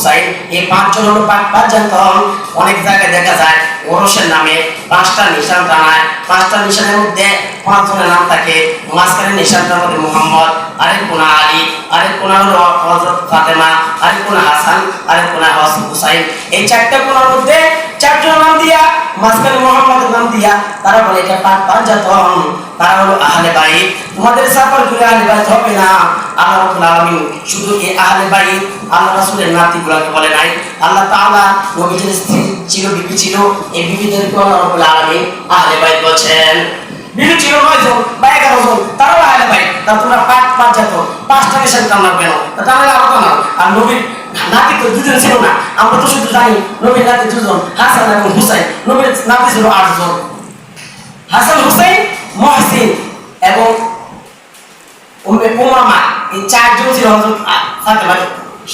হুসাইন, এই পাঁচজন হলো পাঁচ জান্তন। অনেক জায়গায় দেখা যায় ওরসের নামে 5টা নিশান টানায়, 5টা নিশানের মধ্যে 5 জনের নাম থাকে। মাঝখানে নিশানটার মধ্যে মুহাম্মদ, আরেক কোনা আলী, আরেক কোনা হলো হযরত ফাতেমা, আরেক কোনা হাসান, আরেক কোনা হুসাইন। এই 4টা কোনার মধ্যে 4 জনের নাম দিয়া, মাঝখানে মুহাম্মদের নাম দিয়া তারা বলে এটা পাঁচ জাতন, তারা হলো আহলে বাইত। তোমাদের সাফার জুড়ে আহলে বাইত হবে না। আল্লাহ রাব্বুল আলামিন শুধু এই আহলে বাইত আল্লাহ রাসূলের নাতিগুলোকে বলে নাই। আল্লাহ তাআলা নবীজির স্ত্রী ছিল, বিবি ছিল, এই বিবিদেরকে আল্লাহ রাব্বুল আলামিন আহলে বাইত বলেন। বিবি ছিল 9 জন বা 11 জন, তারাও আহলে বাইত। তা তোমরা পাঁচ জাতন, 5টা নিশান টানলাম কেন? তাহলে আলাদা না। আর নবীর নাতি তো 2 জন ছিল না, আমরা তো শুধু জানি নবীর নাতি 2 জন, হাসান এবং হুসাইন। নবীর নাতি ছিল 8 জন, হাসান, হুসাইন, মুহসিন এবং উমামা। এই 4 জন ছিল হযরত ফাতেমার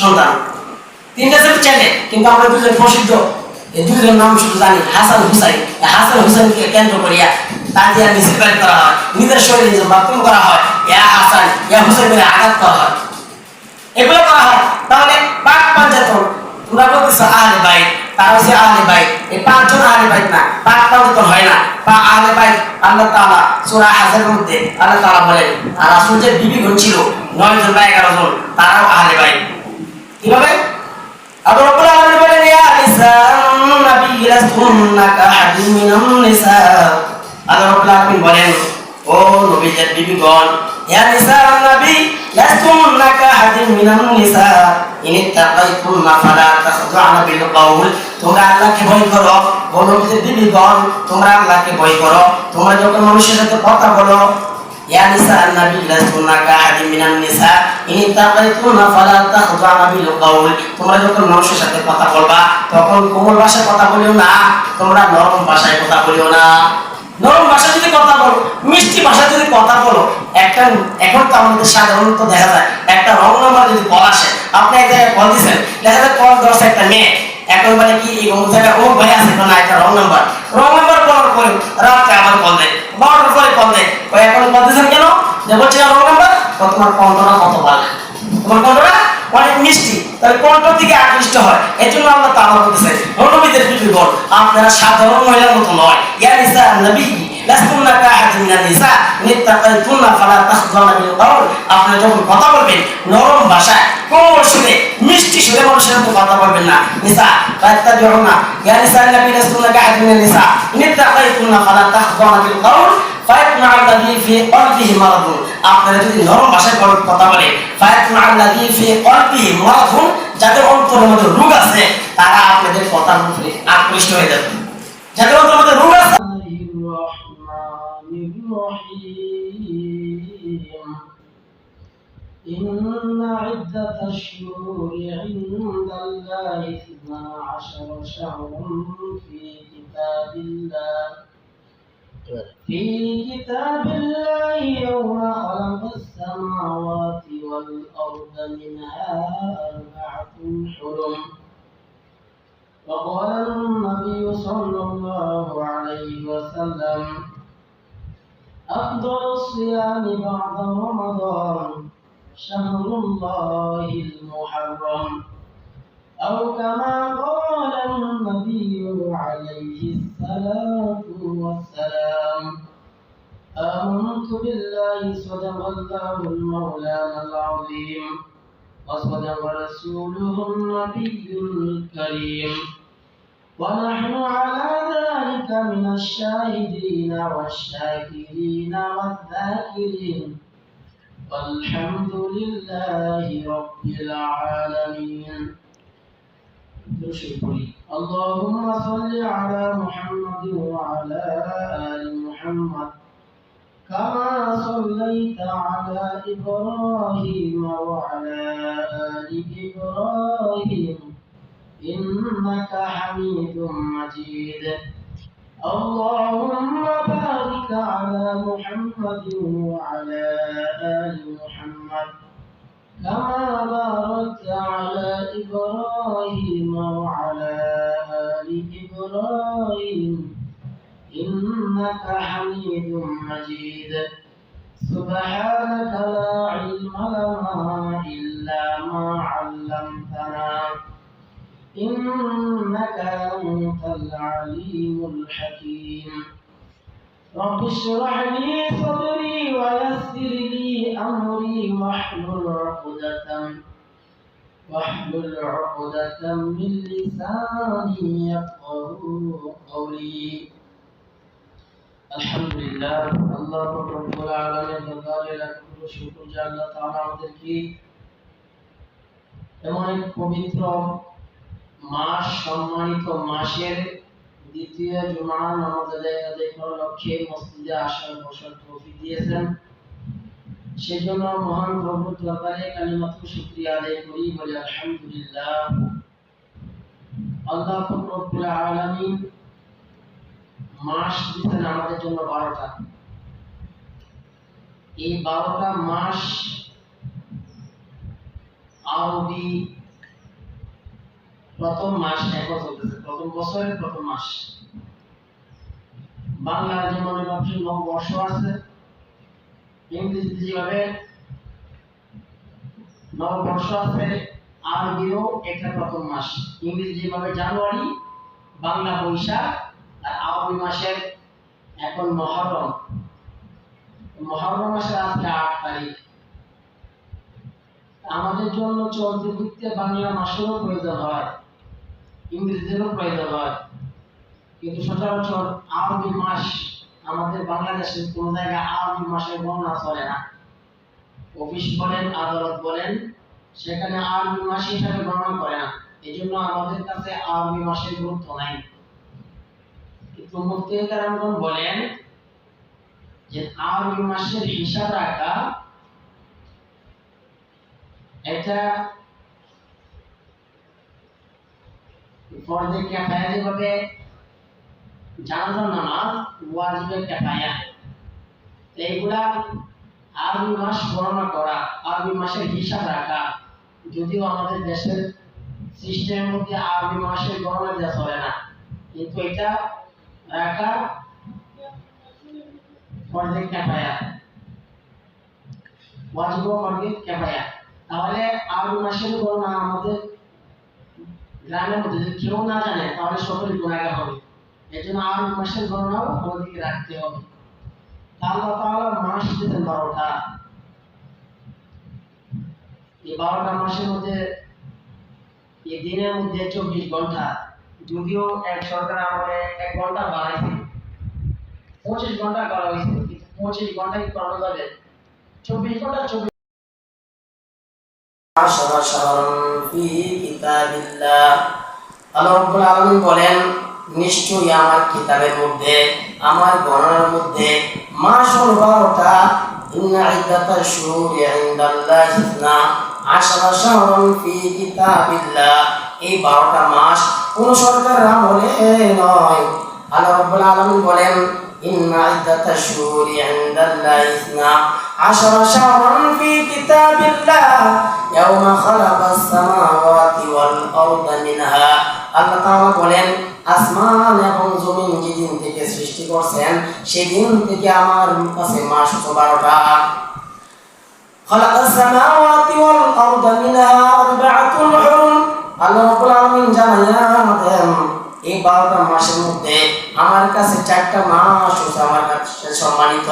সন্তান। 3টা ছিল ছেলে, কিন্তু আমরা 2 জন প্রসিদ্ধ, এই 2 জনের নাম শুধু জানি, হাসান হুসাইন। হাসান হুসাইনকে কেন্দ্র করিয়া তাজিয়া মিছিল বের করা হয়, নিজের শরীরে বাথরুম করা হয়, ইয়া হাসান ইয়া হুসাইন বলে আঘাত করা হয়, এগুলো করা হয়। তাহলে পাঁচ জাতন, তোমরা বলতেছো আহলে বাইত, তারা হচ্ছে আহলে বাইত। এই 5 জন আহলে বাইত না, পাঁচ জাতন হয় না। আহলে বাইত আল্লাহ তাআলা সূরা হাজরের মধ্যে আল্লাহ তাআলা বলেন, আর রাসূল যে বিবিগণ ছিল 9 জন বা 11 জন, তারাও আহলে বাইত। কিভাবে? আল্লাহ রাব্বুল আলামিন বলেন, ইয়া নিসাআন নবী লাস্তুন্না কাহাদিন মিনান নিসা। আল্লাহ রাব্বুল আলামিন বলেন, ও নবীদের বিবিগণ, ইয়া নিসাআন নবী লাস্তুন্না কাহাদিন মিনান নিসা ইন ইত্তাকাইতুন্না ফালা তাখযা'না বিল কাউল। তোমরা আল্লাহকে ভয় করো, ও নবীদের বিবিগণ, তোমরা আল্লাহকে ভয় করো। তোমরা যখন মানুষের সাথে কথা বলো, ইয়া নিসাআন নবী লাস্তুন্না কাহাদিন মিনান নিসা ইন ইত্তাকাইতুন্না ফালা তাখযা'না বিল কাউল। তোমরা যখন মানুষের সাথে কথা বলবা, তখন কোমল ভাষায় কথা বলিও না, তোমরা নরম ভাষায় কথা বলিও না। নরম ভাষায় যদি কথা বলো, মিষ্টি ভাষায় যদি কথা বলো, একটা এখন তো আমাদের সাধারণত দেখা যায় একটা রং নাম্বার যদি কল আসে, আপনি এক জায়গায় কল দিচ্ছেন, দেখা যায় কল ধরছে একটা মেয়ে, এখন মানে কি এই জায়গায় ও ভাই আছে না, একটা রং নাম্বার বলার পরে রাত্রে আবার কল দেয়, 12টার পরে কল দেয়, ওই এখন কল দিচ্ছেন কেন? যে বলছে রং নাম্বার, তোমার কণ্ঠটা কত ভালো, তোমার কণ্ঠটা অনেক মিষ্টি, তাহলে কণ্ঠর দিকে আকৃষ্ট হয়। এই জন্য আল্লাহ তাআলা বলতেছেন, নবীদের বিবিগণ, আপনারা সাধারণ মহিলার মতো নয়। ইয়া নিসাআন নবী লাস্তুন্না কাহাদিন মিনান নিসা ইন ইত্তাকাইতুন্না ফালা তাখযা'না বিল কাউল। আপনারা যখন কথা বলবেন নরম ভাষায়, কোমল সুরে, মিষ্টি সুরে মানুষের সাথে কথা বলবেন না। নিসা ফাত্তাবিউনা, ইয়া নিসাআন নবী লাস্তুন্না কাহাদিন মিনান নিসা ইন ইত্তাকাইতুন্না ফালা তাখযা'না বিল কাউল ফায়াতমা আল্লাযী ফি কলবিহি মারাদুন। আপনারা যদি নরম ভাষায় কথা বলেন, ফায়াতমা আল্লাযী ফি কলবিহি মারাদুন, যাদের অন্তরের মধ্যে রোগ আছে, তারা আপনাদের কথার উপরে আকৃষ্ট হয়ে যাবে। যাদের অন্তরের মধ্যে রোগ আছে। إن عدة الشهور عند الله 12 شهرا في كتاب الله يوم خلق السماوات والأرض منها 4 حرم. وقال النبي صلى الله عليه وسلم أفضل الصيام بعد رمضان شهر الله المحرم، أو كما قال النبي عليه الصلاة والسلام. آمنت بالله صدق الله المولانا العظيم وصدق رسوله النبي الكريم، ونحن على ذلك من الشاهدين والشاكرين والذاكرين، والحمد لله رب العالمين. اللهم صل على محمد وعلى آل محمد كما صليت على إبراهيم وعلى آل إبراهيم إنك حميد مجيد. اللهم بارك على محمد وعلى آل محمد كما باركت على إبراهيم وعلى آل إبراهيم إنك حميد مجيد. سبحانك لا علم لنا إلا ما علمتنا إنك أنت العليم الحكيم رب اشرح لي صدري ويسر لي أمري واحلل عقدة من لساني يفقهوا قولي আলহামদুলিল্লাহ আল্লাহ রাব্বুল আলামিনের দরবারে লাখো শুকর যে আল্লাহ তাআলা আমাদেরকে এমন এক পবিত্র মাস সম্মানিত মাসের দ্বিতীয় জুমার নামাজ আদায় করার লক্ষ্যে মসজিদে আসার বসার তৌফিক দিয়েছেন। সেজন্য মহান প্রভুর দরবারে কালিমাতু শুকরিয়া আদায় করি, বলি আলহামদুলিল্লাহ। আল্লাহ রাব্বুল আলামিন মাস দিয়েছেন আমাদের জন্য 12টা। এই 12টা মাস আরবি প্রথম মাস এখন চলতেছে, প্রথম বছরের প্রথম মাস। বাংলার যেমন নববর্ষ আছে, ইংরেজিতে যেভাবে নববর্ষ আছে, আরবিও একটা প্রথম মাস। ইংরেজি যেভাবে জানুয়ারি, বাংলা বৈশাখ, আর আরবি মাসের এখন মহরম। মহরম মাসের আজকে 8 তারিখ। আমাদের জন্য চলতে ফিরতে বাংলা মাসেরও প্রয়োজন হয়, ইংরেজিরও প্রয়োজন হয়, কিন্তু সচরাচর আরবি মাস আমাদের বাংলাদেশের কোন জায়গায় আরবি মাসের গণনা চলে না। অফিস বলেন, আদালত বলেন, সেখানে আরবি মাস হিসাবে গণনা করে না। এই জন্য আমাদের কাছে আরবি মাসের গুরুত্ব নাই। কিন্তু মুফতি-ই-কেরামগণ বলেন যে আরবি মাসের হিসাব রাখা এটা ফরজে কিফায়া, যেভাবে জানাজার নামাজ ওয়াজিবে কিফায়া, এইগুলা আরবি মাস গণনা করা, আরবি মাসের হিসাব রাখা, যদিও আমাদের দেশের সিস্টেমের মধ্যে আরবি মাসের গণনা দেওয়া চলে না, কিন্তু এটা রাখা ফরজে কিফায়া, ওয়াজিব ফরজে কিফায়া। তাহলে আরবি মাসের গণনা আমাদের গ্রামের মধ্যে যদি কেউ না জানে তাহলে সকলে গুনাহগার হবে। এজন্য আরবি মাসের গণনাও আমাদেরকে রাখতে হবে। আল্লাহ তাআলা মাস দিয়েছেন 12টা। এই 12টা মাসের মধ্যে এই দিনের মধ্যে 24 ঘন্টা, যদিও এক সরকার আমলে 1 ঘন্টা বাড়াইছে, 25 ঘন্টা করা হয়েছে, কিন্তু 25 ঘন্টা কি করা যাবে? 24 ঘন্টা 24 আশরা শাহরান ফি কিতাবিল্লাহ। আল্লাহ রাব্বুল আলামিন বলেন, নিশ্চয়ই আমার কিতাবের মধ্যে, আমার গণনার মধ্যে মাস হলো 12টা। ইন্না ইদ্দাতাশ শুহুরি ইনদাল্লাহি ইসনা আশরা শাহরান ফি কিতাবিল্লাহ। এই 12টা মাস কোন সরকারের আমলে নয়। আল্লাহ রাব্বুল আলামিন বলেন, ইন্না ইদ্দাতাশ শুহুরি ইনদাল্লাহি ইসনা আশরা শাহরান ফি কিতাবিল্লাহ ইয়াওমা খালাকাস সামাওয়াতি ওয়াল আরদা মিনহা। আল্লাহ তাআলা বলেন, আসমান এবং জমিন যেদিন থেকে সৃষ্টি করছেন সেদিন থেকে আমার কাছে মাস 12টা। খালাকাস সামাওয়াতি ওয়াল আরদা মিনহা আরবাআতুন হুরুম। আল্লাহ রাব্বুল আলামিন জানায়া দেন, এই 12টা মাসের মধ্যে আমার কাছে 4টা মাস হচ্ছে আমার কাছে সম্মানিত।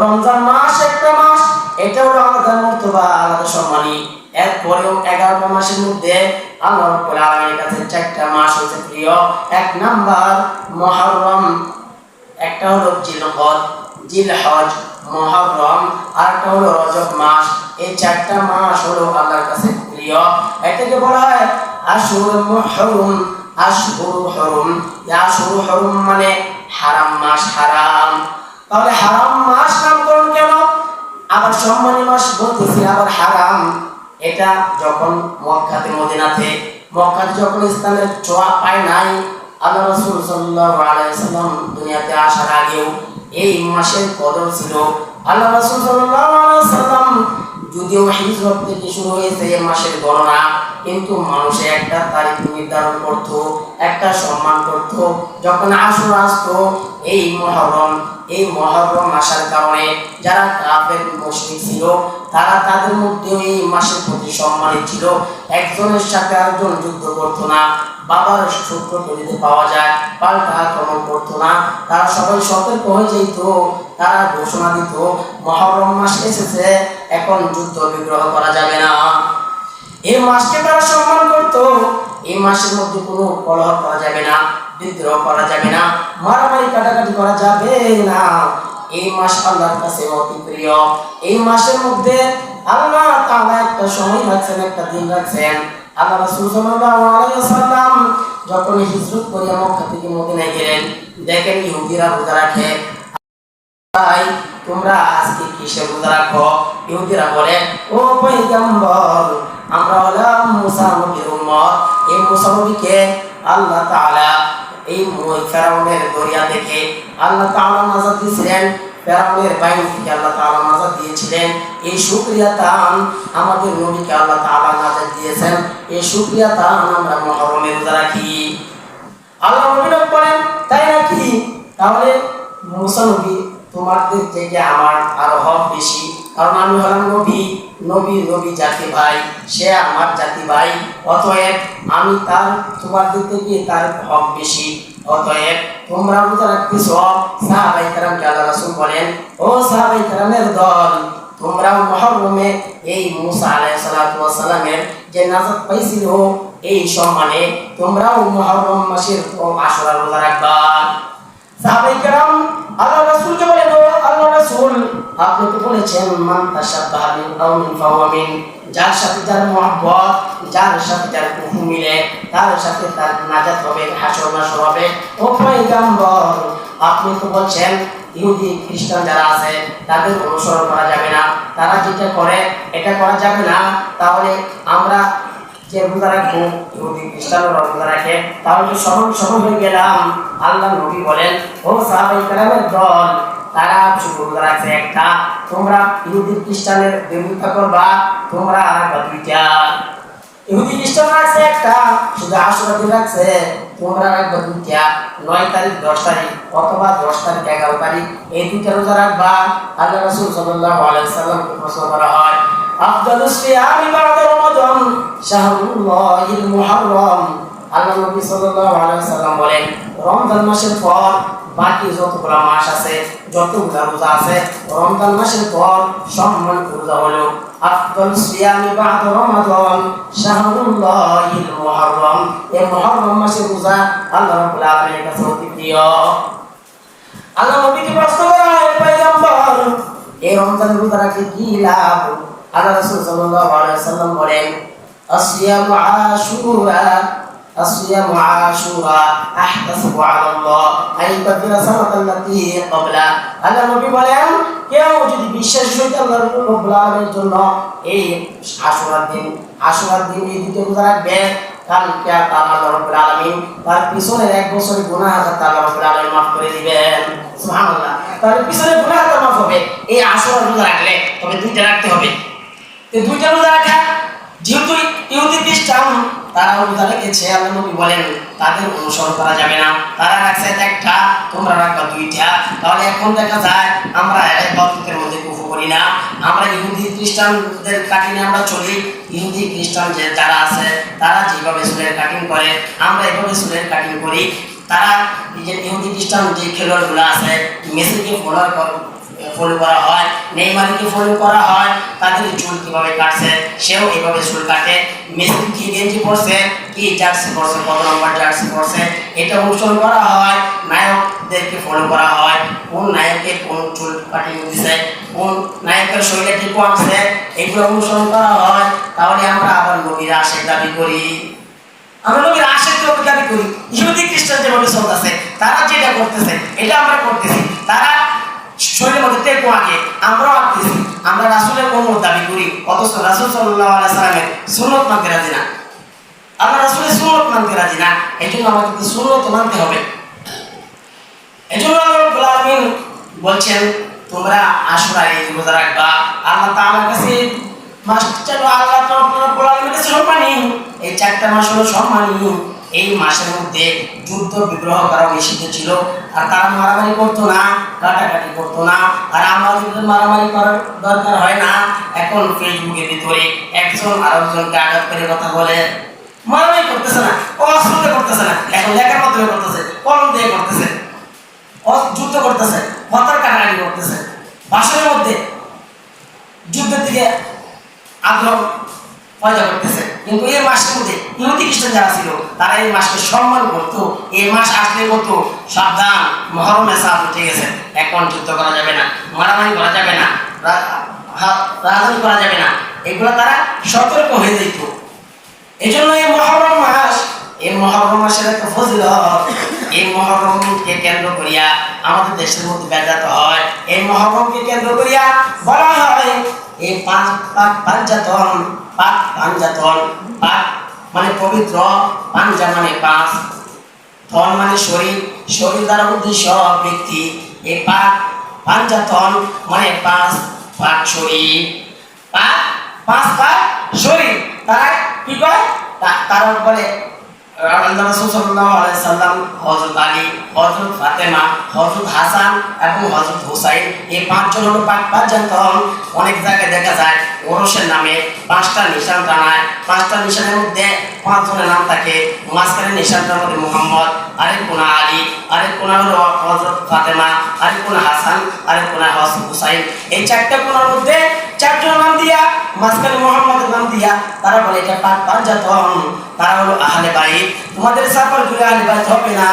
রমজান মাস একটা মাস, এটাও আলাদা মর্তবা, আলাদা সম্মানী। এরপরেও 11টা মাসের মধ্যে আল্লাহ রাব্বুল আলামিনের কাছে 4টা মাস হচ্ছে প্রিয়। 1 নাম্বার মুহররম, একটা হলো জিলহজ, মুহররম, আর একটা হলো রজব মাস। এই 4টা মাস হলো আল্লাহর কাছে প্রিয়। এটাকে বলা হয় আশহুরুল মুহররম, আশহুরুল হুরুম। আশহুরুল হুরুম মানে হারাম মাস, হারাম। তাহলে হারাম মাস নামকরণ কেন? আবার সম্মানী মাস বলতেছি, আবার হারাম। এটা যখন মক্কাতে, মক্কাতে যখন ইসলামের ছোঁয়া পায় নাই, আল্লাহ রাসূল সাল্লাল্লাহু আলাইহি ওয়াসাল্লাম দুনিয়াতে আসার আগেও এই মাসের কদর ছিল। আল্লাহ রাসূল সাল্লাল্লাহু আলাইহি ওয়াসাল্লাম যদিও হিজরত থেকে শুরু হয়েছে এই মাসের গণনা, কিন্তু মানুষে একটা তারিখ নির্ধারণ করত, একটা সম্মান করত। যখন আশুরা আসতো এই মহরম আসার কারণে যারা কাফের মুশরিক ছিল তারা তাদের মধ্যে এই মাসের প্রতি সম্মানিত ছিল। একজনের সাথে আরেকজন যুদ্ধ করতো না, বাবার সূত্র তৈরিতে পাওয়া যায়, পাল্টা আক্রমণ করতো না। তারা সবাই সতর্ক হয়ে যেত, তারা ঘোষণা দিত মহরম মাস এসেছে, এখন যুদ্ধ বিগ্রহ করা যাবে না। এই মাসকে তারা সম্মান করত। এই মাসের মধ্যে কোনো কলহ করা যাবে না, বিদ্রোহ করা যাবে না, মারামারি কাটাকাটি করা যাবে না। এই মাস আল্লাহর কাছে অতি প্রিয়। এই মাসের মধ্যে আল্লাহ তাআলা একটা সময় রাখছেন, একটা দিন রাখছেন। আল্লাহ রাসূল সাল্লাল্লাহু আলাইহি ওয়াসাল্লাম যখন হিজরত করে মক্কা থেকে মদিনায় গেলেন, দেখেন ইহুদিরা রোজা রাখে। ভাই তোমরা আজকে কিসে রোজা রাখো? ইহুদিরা বলে, ও পয়গম্বর, আমরা হলাম মুসা নবীর উম্মত। এই মুসা নবীকে আল্লাহ তাআলা এই ফেরাউনের দরিয়া থেকে আল্লাহ তাআলা নাজাত দিয়েছিলেন, ফেরাউনের বাহিনী থেকে আল্লাহ তাআলা নাজাত দিয়েছিলেন। এই শুকরিয়া তান আমাদের নবীকে আল্লাহ তাআলা নাজাত দিয়েছেন, এই শুকরিয়া তান আমরা মুহররমে রোজা রাখি। আল্লাহ নবী বলেন, তাই নাকি? তাহলে মুসা নবী তোমাদের থেকে আমার আরো হক বেশি, কারণ আমি হলাম নবী জাতি ভাই, সে আমার জাতি ভাই। অতএব আমি তোমাদের থেকে তার হক বেশি। অতএব তোমরা রোজা রাখতেছ। সাহাবায়ে কেরামকে আল্লাহ রাসূল বলেন, ও সাহাবায়ে কেরামের দল, তোমরা মুহররমে এই মুসা আলাইহিস সালাতু ওয়াস সালামের যে নাজাত পাইছিল এই সম্মানে তোমরাও মুহররম মাসের আশুরা রোজা রাখবা। সাহাবায়ে কেরাম আল্লাহ রাসূলকে বলেন, ও আল্লাহ রাসূল, আপনি তো বলেছেন মান তাশাব্বাহা বিল কওমিন ফাহুয়া মিন, যার সাথে যার মহব্বত, যার সাথে যার কুফু মিলে, তার সাথে তার নাজাত হবে, হাসর নাসর হবে। ও পয়গম্বর, আপনি তো বলছেন ইহুদি খ্রিস্টান যারা আছে তাদের অনুসরণ করা যাবে না, তারা যেটা করে এটা করা যাবে না। তাহলে আমরা যে রোজা রাখবো, ইহুদি খ্রিস্টানরা রোজা রাখে, তাহলে তো সমান হয়ে গেলাম। আল্লাহ নবী বলেন, ও সাহাবায়ে কেরামের দল, তারা শুধু রোজা রাখছে একটা, তোমরা ইহুদি খ্রিস্টানের বিরোধিতা করবা, তোমরা আরেকটা দুইটা। ইহুদি খ্রিস্টান রাখছে একটা, শুধু আশুরা দিন রাখছে, তোমরা আরেকটা দুইটা। 9 তারিখ 10 তারিখ অথবা 10 তারিখ 11 তারিখ এই দুইটা রোজা রাখবা। আল্লাহ রাসূল সাল্লাল্লাহু আলাইহি ওয়াসাল্লামকে প্রশ্ন করা হয়, আফদালুস সিয়ামি বা'দা রমাদান শাহরুল্লাহিল মুহররম। আল্লাহ নবী সাল্লাল্লাহু আলাইহি ওয়াসাল্লাম বলেন, রমজান মাসের পর বাকি যতগুলো মাস আছে, যতগুলো রোজা আছে, রমজান মাসের পর সম্মানিত রোজা হলো আফদালুস সিয়ামি বা'দা রমাদান শাহরুল্লাহিল মুহররম। এই মুহররম মাসের রোজা আল্লাহ রাব্বুল আলামিনের কাছে অতি প্রিয়। আল্লাহ নবীকে প্রশ্ন করা হয়, পয়গম্বর, এই রমজান রোজা রাখলে কি লাভ? আল্লাহ রাসূল সাল্লাল্লাহু আলাইহি ওয়াসাল্লাম বলেন, আসিয়ামু আশুরা আহতাসিবু আলাল্লাহ আন ইয়াগফিরা সানাতাল্লাতী ক্বাবলা। আল্লাহ নবী বলেন, কেউ যদি বিশ্বাস করে আল্লাহ রাব্বুল আলামিনের জন্য এই আশুরার দিন এই দুটো রোজা রাখবে, কালকে আল্লাহ রাব্বুল আলামিন তার পিছনের 1 বছরের গুনাহ আল্লাহ রাব্বুল আলামিন মাফ করে দিবেন। সুবহানাল্লাহ। তার পিছনের গুনাহ মাফ হবে এই আশুরার রোজা রাখলে। তবে দুইটা রাখতে হবে। এই দুইটা রোজা রাখা, যেহেতু ইহুদি খ্রিস্টান তারা রোজা রেখেছে, আল্লাহ নবী বলেন তাদের অনুসরণ করা যাবে না। তারা রাখছে একটা, তোমরা রাখবা দুইটা। তাহলে এখন দেখা যায় আমরা ইবাদতের মধ্যে কুফর করি না, আমরা ইহুদি খ্রিস্টানদের কাটিংয়ে আমরা চলি। ইহুদি খ্রিস্টান যারা আছে তারা যেভাবে চুলের কাটিং করে আমরা এভাবে চুলের কাটিং করি। তারা ইহুদি খ্রিস্টান যে খেলোয়াড়গুলো আছে, মেসিকে ফলো করা হয়, নেইমারকে ফলো করা হয়, তাদের চুল কিভাবে কাটছে সেও এভাবে চুল কাটে। মেসি কি গেঞ্জি পরছে, কি জার্সি পরছে, কত নম্বর জার্সি পরছে, এটা অনুসরণ করা হয়। নায়কদেরকে ফলো করা হয়, কোন নায়কের কোন চুল কাটিং দিছে, কোন নায়কের শরীরে কি কমছে, এগুলো অনুসরণ করা হয়। তাহলে আমরা আবার নবীর আশিক দাবি করি, আমরা নবীর আশিক দাবি করি। ইহুদি খ্রিস্টান যেভাবে চলতেছে, তারা যেটা করতেছে এটা আমরা করতেছি। তারা শরীরের মধ্যে তেল আঁকে, আমরাও আঁকতেছি। আমরা রাসূলের উম্মত দাবি করি, অথচ রাসূল সাল্লাল্লাহু আলাইহি সাল্লামের সুন্নাত মানতে রাজি না। আমরা রাসূলের সুন্নাত মানতে রাজি না, এজন্য আমাদেরকে সুন্নাত মানতে হবে। এজন্য আল্লাহ রাব্বুল আলামিন বলছেন তোমরা আশুরা এই রোজা রাখবা। আল্লাহ তাআলার কাছে মাস যেন আল্লাহ রব্বুল আলামিনের কাছে সম্মানী। এই 4টা মাস হলো সম্মানী। এই মাসের মধ্যে যুদ্ধ বিগ্রহ করা নিষিদ্ধ ছিল, আর তারা মারামারি করতো না, কাটাকাটি করতো না। আর আমাদের মারামারি করার দরকার হয় না। এখন ফেসবুকের ভিতরে একজন আরেকজনকে আঘাত করে কথা বলে, মারামারি করতেছে না, অস্ত্র করতেছে না, এখন লেখার মাধ্যমে করতেছে, কলম দিয়ে করতেছে, যুদ্ধ করতেছে, মাথার কাটাকাটি করতেছে, ভাষণের মধ্যে যুদ্ধের দিকে আগ্রহ পয়দা করতেছে। কিন্তু এই মাসের মধ্যে ইহুদি খ্রিস্টান যারা ছিল তারা এই মাসকে সম্মান করতো। এই মাস আসলে বলতো সাবধান, মহরমে চাঁদ উঠে গেছে, এখন যুদ্ধ করা যাবে না, মারামারি করা যাবে না, রাজনীতি করা যাবে না, এগুলো তারা সতর্ক হয়ে যেত। এই জন্য এই মহরম মাস, এই মহরম মাসের একটা ফজিলত, এই মহরমকে কেন্দ্র করিয়া আমাদের দেশের মধ্যে ব্যাঘাত হয়। এই মহরমকে কেন্দ্র করিয়া বলা হয় এই পাঞ্জাতন, পাক মানে পবিত্র, পাঞ্জা মানে পাঁচ, তন মানে শরীর, শরীর দ্বারা উদ্দেশ্য ব্যক্তি। এই পাঞ্জাতন মানে পাঁচ শরীর, পাঁচ শরীর। তারা কি কয়? তারা বলে আল্লাহ রাসূল সাল্লাল্লাহু আলাইহি সাল্লাম, হযরত আলী, হযরত ফাতেমা, হযরত হাসান এবং হযরত হুসাইন, এই 5 জন হলো পাঁচজন। অনেক জায়গায় দেখা যায় ওরসের নামে 5টা নিশান টানায়, 5টা নিশানের মধ্যে 5 জনের নাম থাকে। মাঝখানে নিশানটার মধ্যে মুহাম্মদ, আরেক কোনা আলী, আরেক কোনা হলো হযরত ফাতেমা, আরেক কোনা হাসান, আরেক কোনা হযরত হুসাইন। এই 4টা কোনার মধ্যে 4 জনের নাম দিয়া, মাঝখানে মুহাম্মদের নাম দিয়া তারা বলে এটা পাঁচজন। তারা হলো আহলে বাইত। তোমাদের সাফার করে আহলে বাইত হবে না।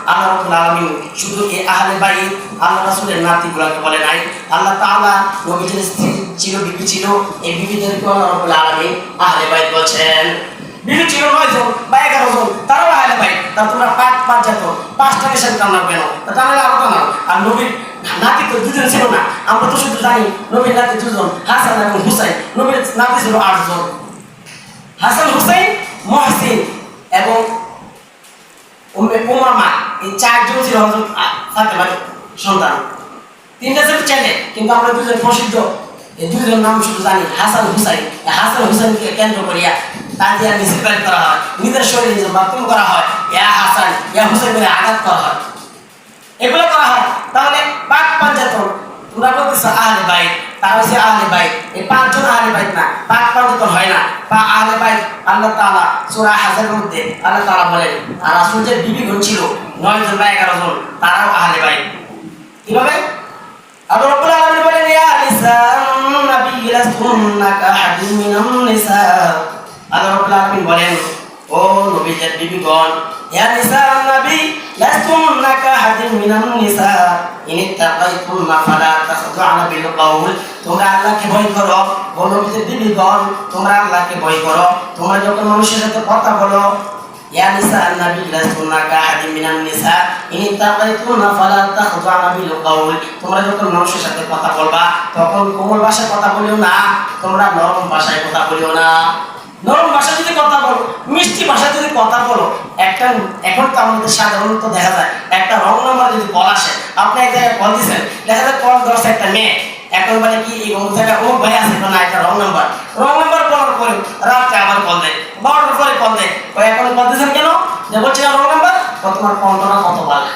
আল্লাহ রাব্বুল আলামিন শুধু এই আহলে বাইত আল্লাহ রাসূলের নাতিগুলোকে বলে নাই। আল্লাহ তাআলা নবীজির স্ত্রী ছিল, বিবি ছিল, এই বিবিদেরকে আল্লাহ রাব্বুল আলামিন আহলে বাইত বলেন। বিবি ছিল 9 জন বা 11 জন, তারাও আহলে বাইত। তা তোমরা পাঁচজন, 5টা নিশান টানা কেন? তাহলে আরো টানা। আর নবীর নাতি তো 2 জন ছিল না, আমরা তো শুধু জানি নবীর নাতি 2 জন, হাসান এবং হুসাইন। নবীর নাতি ছিল 8 জন, হাসান, হুসাইন, মহসিন এবং উমামা। এই 4 জন ছিল হযরত ফাতেমার সন্তান। 3টা ছিল ছেলে, কিন্তু আমরা 2 জন প্রসিদ্ধ, এই 2 জন নাম শুধু জানি, হাসান, হুসাইন। হাসান হুসাইনকে কেন্দ্র করিয়া তাদের মিছিল করা হয়, নিজের শরীরে বাথরুম করা হয়, ইয়া হাসান ইয়া হুসাইন করে আঘাত করা হয়, এগুলো করা হয়। তাহলে পাঞ্জাতন, তোমরা বলতেছ আহলে বাইত, তারা হচ্ছে আহলে বাইত। এই 5 জন আহলে বাইত না, পাঞ্জাতন হয় না। আহলে বাইত আল্লাহ তাআলা সূরা হাজরের মধ্যে আল্লাহ তাআলা বলেন, আর রাসূলের বিবিগণ ছিল 9 জন বা 11 জন, তারাও আহলে বাইত। কিভাবে? আল্লাহ রাব্বুল আলামিন বলেন, ইয়া নিসান নবী লাস্তুন্না কাহাদিন মিনান নিসা। আল্লাহ রাব্বুল আলামিন বলেন, ও নবীদের বিবিগণ, ইয়া নিসান নবী লাস্তুন্না কাহাদিন মিনান নিসা ইনিত্তাকাইতুন্না ফালা তাখদুআনা বিল কাউল। তোমরা আল্লাহকে ভয় করো, ও নবীদের বিবিগণ, তোমরা আল্লাহকে ভয় করো। তোমরা যখন মানুষের সাথে কথা বলো, ইয়া নিসান নবী লাস্তুন্না কাহাদিন মিনান নিসা ইনিত্তাকাইতুন্না ফালা তাখদুআনা বিল কাউল। তোমরা যখন মানুষের সাথে কথা বলবা তখন কোমল ভাষায় কথা বলিও না, তোমরা নরম ভাষায় কথা বলিও না। নরম ভাষা যদি কথা বলো, মিষ্টি ভাষা যদি কথা বলো, একটা এখন তো আমাদের সাধারণত দেখা যায় একটা রং নাম্বার যদি কল আসে, আপনি এক জায়গায় কল দিচ্ছেন, দেখা যায় কল ধরছে একটা মেয়ে, এখন মানে কি এই জায়গায় ও ভাই আছে না, একটা রং নাম্বার বলার পরে রাত্রে আবার কল দেয়, 12টার পরে কল দেয়, এখন কল দিচ্ছেন কেন? যে বলছে রং নাম্বার, তোমার কণ্ঠটা কত ভালো,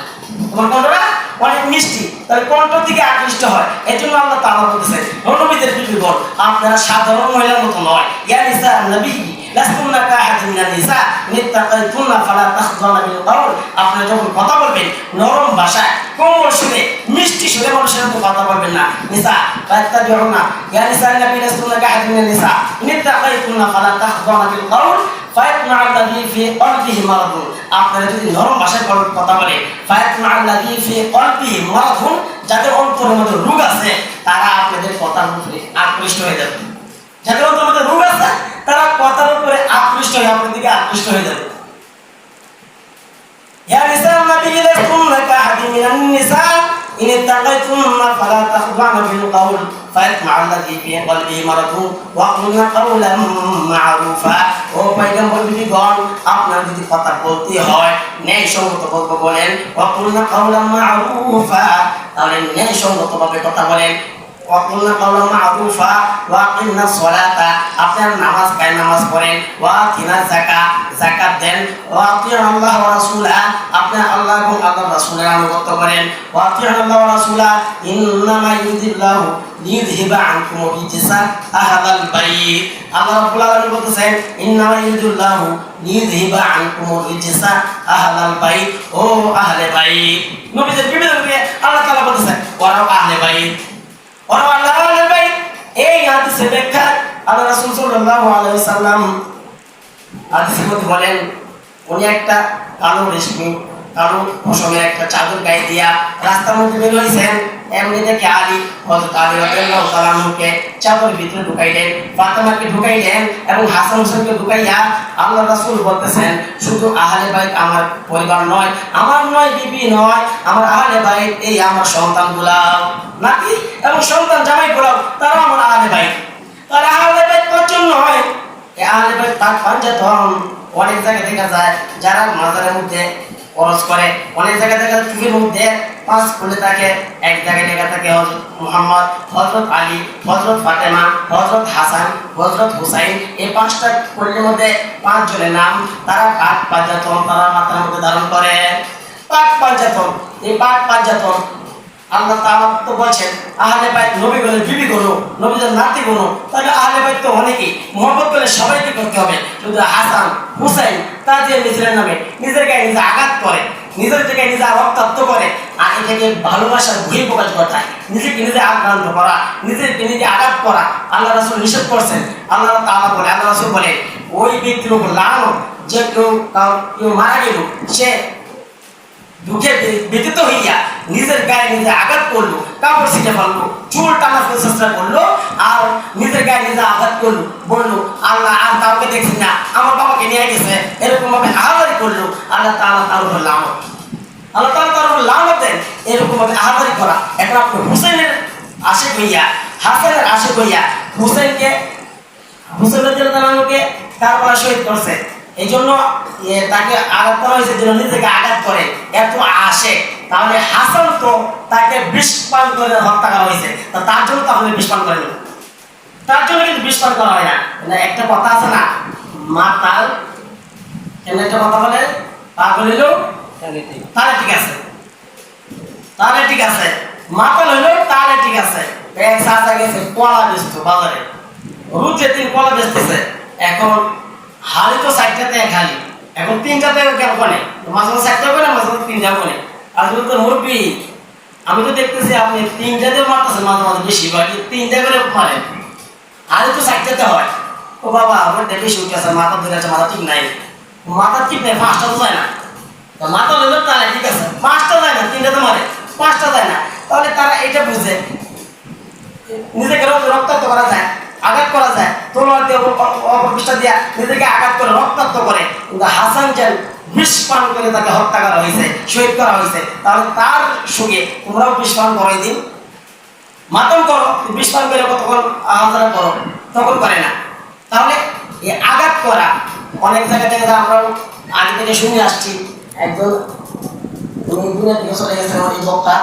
তোমার কণ্ঠটা অনেক মিষ্টি, তাহলে কণ্ঠ থেকে আকৃষ্ট হয়। এই জন্য আল্লাহ তাআলা বলতেছে, নবীদের বিবিগণ, আপনারা সাধারণ মহিলার মতো নয়। ইয়া নিসা নবী লাস্তুন্না কাহাদিন মিনান নিসা ইনিত্তাকাইতুন্না ফালা তাখদুআনা বিল কাউল। আপনারা যখন কথা বলবেন নরম ভাষায়, কোমল সুরে, মিষ্টি সুরে মানুষের সাথে কথা বলবেন না। নিসা ফাত্তাবিউনা, ইয়া নিসা নবী লাস্তুন্না কাহাদিন মিনান নিসা ইনিত্তাকাইতুন্না ফালা তাখদুআনা বিল কাউল ফায়াতমা আল্লাযী ফি কলবিহি মারাদুন। আপনারা যদি নরম ভাষায় কথা বলেন, ফায়াতমা আল্লাযী ফি কলবিহি মারাদুন, যাদের অন্তরের মধ্যে রোগ আছে তারা আপনাদের কথার উপরে আকৃষ্ট হয়ে যাবে। যাদের অন্তরের মধ্যে রোগ আছে তারা কথার উপরে আকৃষ্ট হয়ে আপনার দিকে আকৃষ্ট হয়ে যাবে। ইয়া নিসান নবী লাস্তুন্না কাহাদিন মিনান নিসা ইনিত্তাকাইতুন্না ফালা তাখদুআনা বিল কাউল ফায়াতমা আল্লাযী ফি কলবিহি মারাদুন ওয়া কুলনা কাওলাম মা'রুফা। ও পয়গম্বর বিবিগণ, আপনারা যদি কথা বলতে হয় ন্যায়সঙ্গত বলেন, ওয়া কুলনা কাওলাম মা'রুফা, তাহলে ন্যায়সঙ্গতভাবে কথা বলেন। ওয়াকুলনা কাওলাম মা'রুফা ওয়া আকিমনাস সালাতা, আপনারা নামাজ কায়েম নামাজ পড়েন, ওয়া আতিনাজ যাকাত দেন, ওয়া আতিউ আল্লাহ ওয়া রাসূলা, আপনারা আল্লাহ এবং আল্লাহর রাসূলের আনুগত্য করেন, ওয়া আতিউ আল্লাহ ওয়া রাসূলা ইন্নামা ইউরিদুল্লাহু লিইউযহিবা আনকুম রিজসা আহলাল বাইত। আল্লাহ রাব্বুল আলামিন বলতেছেন ইন্নামা ইউরিদুল্লাহু লিইউযহিবা আনকুম রিজসা আহলাল বাইত, ও আহলে বাইত। নবীদের বিবেচনাকে আল্লাহ তাআলা বলতেছেন ওরা আহলে বাইত, ওরা আহলে বাইত। এই হাদিসের ব্যাখ্যা আল্লাহ রাসূল সাল্লাল্লাহু আলাইহি ওয়াসাল্লাম হাদিসের মধ্যে বলেন, উনি একটা কালো রেশমি কালো পশমের একটা চাদর গায়ে দিয়া রাস্তার মধ্যে বের হয়েছেন। এমনি দেখে হযরত আলী রাদিয়াল্লাহু তাআলা আনহুকে চাদরের ভিতরে ঢুকাইলেন, ফাতেমাকে ঢুকাইলেন এবং হাসান হোসেনকে ঢুকাইয়া আল্লাহ রাসূল বলতেছেন, শুধু আহলে বাইত আমার পরিবার নয়, আমার নয়, বিবি নয়, আমার আহলে বাইত এই আমার সন্তানগুলা, নাতি এবং সন্তান জামাইগুলা, তারা আমার আহলে বাইত। তারা আহলে বাইত কতজন হয়? এই আহলে বাইত পাঁচজন। অনেক জায়গায় দেখা যায় যারা মাজারের মধ্যে খরচ করে, অনেক জায়গায় দেখা যায় টুপির মধ্যে 5 খুলে থাকে, এক জায়গায় লেখা থাকে হযরত মুহাম্মদ, হযরত আলী, হযরত ফাতেমা, হযরত হাসান, হযরত হুসাইন। এই 5টা খুলের মধ্যে 5 জনের নাম। তারা পাক পাঞ্জাতন তারা মাথার মধ্যে ধারণ করে, পাক পাঞ্জাতন। এই পাক পাঞ্জাতন আল্লাহ তাআলা তো বলেন আহলে বাইত নবীগণের বিবি গুলো, নবীদের নাতি গুলো, তাহলে আহলে বাইত তো অনেকেই, মুহাব্বত করলে সবাইকে করতে হবে। শুধু হাসান হুসাইন তাদের নিজের নামে নিজের গায়ে নিজে আঘাত করে, নিজের জায়গায় নিজে রক্তাক্ত করে, আর এটাকে ভালোবাসার বহিঃপ্রকাশ ঘটায়, নিজেকে নিজে আক্রান্ত করা, নিজেকে নিজে আঘাত করা আল্লাহ রাসূল নিষেধ করছেন। আল্লাহ তাআলা বলে, আল্লাহ রাসূল বলে ওই ব্যক্তির উপর লানত, যে কেউ মারা গেল, সে দুঃখে ব্যতীত হইয়া নিজের গায়ে নিজে আঘাত করলো, কাপড় ছিঁড়ে ফেললো, চুল টানার চেষ্টা করলো, আর নিজের গায়ে নিজে আঘাত করলো, বললো আল্লাহ আর কাউকে দেখছি না, আমার বাবাকে নিয়ে গেছে, এরকম ভাবে আহাদারি করলো। আল্লাহ তাআলা তার উপর লানত, আল্লাহ তাআলা তার উপর লানত দেন এরকম ভাবে আহাদারি করা। এখন আপনি হুসাইনের আশিক হইয়া, হাসানের আশিক হইয়া হুসাইনকে কারবালা শহীদ করছে, এই জন্য তাকে আঘাত করা হয়েছে, যেন নিজেকে আঘাত করে এত আসে। তাহলে হাসান তো তাকে বিষ পান করে হত্যা করা হয়েছে, তার জন্য তাহলে বিষ পান করেনি, তার জন্য কিন্তু বিষ পান করা হয় না। একটা কথা আছে না, মাতাল কেন একটা কথা বলে, পাগল হইল তাহলে ঠিক আছে, তাহলে ঠিক আছে, মাতাল হইল তাহলে ঠিক আছে। এক চাচা গেছে কলা বেচতো বাজারে, রোজ যেদিন কলা বেচতেছে, এখন হালি তো 60টাতে খালি, এখন 3টাতে কেন কোনে, মাঝে মাঝে 60টা করে মাঝে মাঝে 3টা করে। আর যদি তো মুরব্বী, আমি তো দেখতেছি আপনি 3টাতে মারতেছেন, মাঝে মাঝে বেশি বাকি 3টা করে মারেন। হালি তো 60টাতে হয়। ও বাবা আমার বেশি উঠে আছে, মাথা ধরে আছে, মাথা ঠিক নাই, মাথা ঠিক নাই, 5টা তো যায় না। মাথা হইল তাহলে ঠিক আছে, 5টা যায় না, 3টাতে মারে, 5টা যায় না। তাহলে তারা এটা বুঝে নিজেকে রক্তাক্ত করা যায়, আঘাত করা যায়, তলোয়ার দিয়ে অপবিষ্টা দিয়া নিজেকে আঘাত করে রক্তাক্ত করে। কিন্তু হাসান যেন বিষ পান করে তাকে হত্যা করা হয়েছে, শহীদ করা হয়েছে, তাহলে তার সঙ্গে তোমরাও বিষ পান করাই দিন, মাতম করো, বিষ পান করে কতক্ষণ আহাজারা করো, তখন করে না। তাহলে এই আঘাত করা অনেক জায়গা থেকে আমরাও আগে থেকে শুনে আসছি। একজন দুনিয়া থেকে চলে গেছেন ওই বক্তা,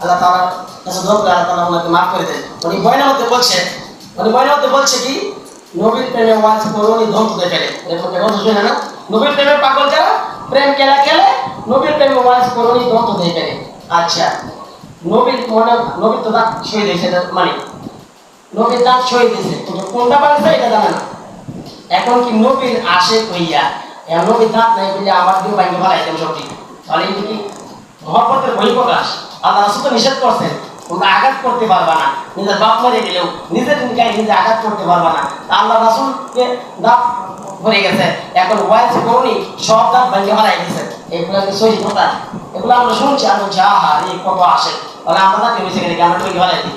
আল্লাহ তাআলার কাছে দোয়া করে আল্লাহ তাআলা ওনাকে মাফ করে দেন। উনি বয়ানের মধ্যে বলছে কি, নবীর প্রেমে ওয়াজ করে উনি ধ্বংস হয়ে ফেলে, এরকম কেন শুনে না, নবীর প্রেমে পাগল যারা প্রেম খেলে নবীর প্রেমে ওয়াজ করে উনি ধ্বংস হয়ে ফেলে। আচ্ছা, নবীর তো দাঁত শহীদ হয়েছে, মানে নবীর দাঁত শহীদ হয়েছে, কিন্তু কোনটা পারছে এটা জানে না। এখন কি নবীর আশেক হইয়া নবীর দাঁত নাই বলে আমার দিকে বাইকে ফেলাইতেন সব ঠিক, তাহলে এটা কি মহব্বতের বহিঃপ্রকাশ? আল্লাহ রাসূল তো নিষেধ করছেন তোমরা আঘাত করতে পারবা না, নিজের বাপ মরে গেলেও নিজের গায়ে নিজে আঘাত করতে পারবা না। আল্লাহ রাসূলকে দাঁত ভরে গেছে, এখন ওয়াইজ করুনি সব দাঁত ভেঙে ফেলাই দিয়েছে, এগুলো কি সহি কথা? এগুলো আমরা শুনছি, আর বলছি আহা এই কত আসে, তাহলে আমরা দাঁত ভেঙে গেলে আমরা ভেঙে ফেলাই দিই।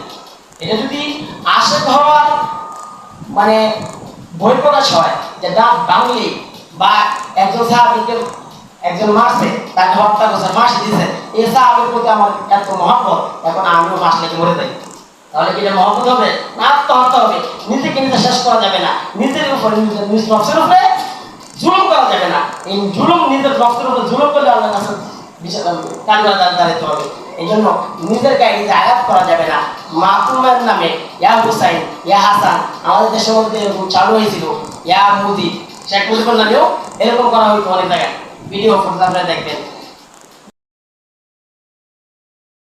এটা যদি আশেক হওয়ার মানে বহিঃপ্রকাশ হয়, যে দাঁত ভাঙলি বা একজন সাহাবীকে একজন মারছে, তাকে হত্যা করছে, ফাঁসি দিয়েছে, এই সাহাবীর প্রতি আমার এত মহব্বত, এখন আমিও ফাঁসি লেগে মরে যাই, তাহলে কি এটা মহব্বত হবে না? আত্মহত্যা হবে। নিজেকে নিজে শেষ করা যাবে না, নিজের উপরে নিজ নফসের উপরে জুলুম করা যাবে না। এই জুলুম নিজের নফসের উপরে জুলুম করলে আল্লাহর কাছে বিচার কালিমা দাঁড়াতে হবে। এই জন্য নিজের গাইডিতে আঘাত করা যাবে না। মাহফুমের নামে ইয়া হুসাইন ইয়া হাসান আমাদের দেশের মধ্যে এরকম চালু হয়েছিল, ইয়া মুদি শেখ মুজিবুর নামেও এরকম করা হইতো অনেক জায়গায়, ভিডিও ফুটেজ আপনারা দেখবেন।